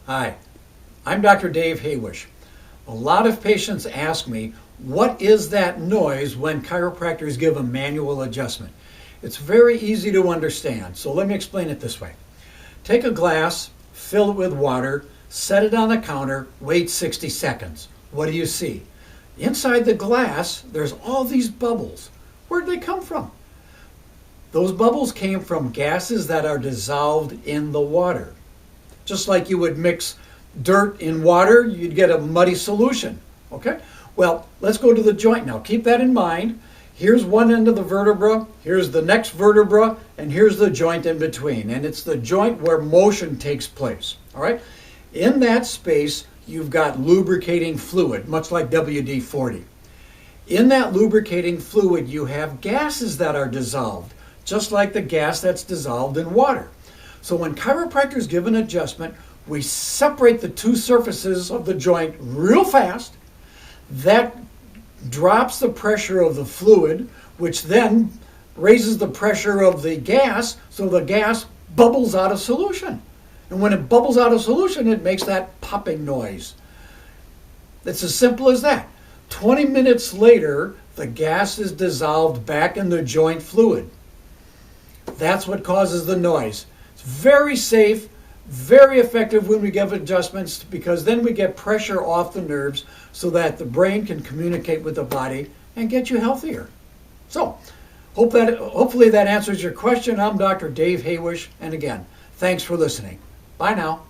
Hi, I'm Dr. Dave Haywish. A lot of patients ask me, what is that noise when chiropractors give a manual adjustment? It's very easy to understand, so let me explain it this way. Take a glass, fill it with water, set it on the counter, wait 60 seconds. What do you see? Inside the glass, there's all these bubbles. Where'd they come from? Those bubbles came from gases that are dissolved in the water. Just like you would mix dirt in water, you'd get a muddy solution. Okay? Well, let's go to the joint now. Keep that in mind. Here's one end of the vertebra, here's the next vertebra, and here's the joint in between. And it's the joint where motion takes place. All right? In that space, you've got lubricating fluid, much like WD-40. In that lubricating fluid, you have gases that are dissolved, just like the gas that's dissolved in water. So when chiropractors give an adjustment, we separate the two surfaces of the joint real fast. That drops the pressure of the fluid, which then raises the pressure of the gas, so the gas bubbles out of solution. And when it bubbles out of solution, it makes that popping noise. It's as simple as that. 20 minutes later, the gas is dissolved back in the joint fluid. That's what causes the noise. It's very safe, very effective when we give adjustments, because then we get pressure off the nerves so that the brain can communicate with the body and get you healthier. So, hopefully that answers your question. I'm Dr. Dave Haywish, and again, thanks for listening. Bye now.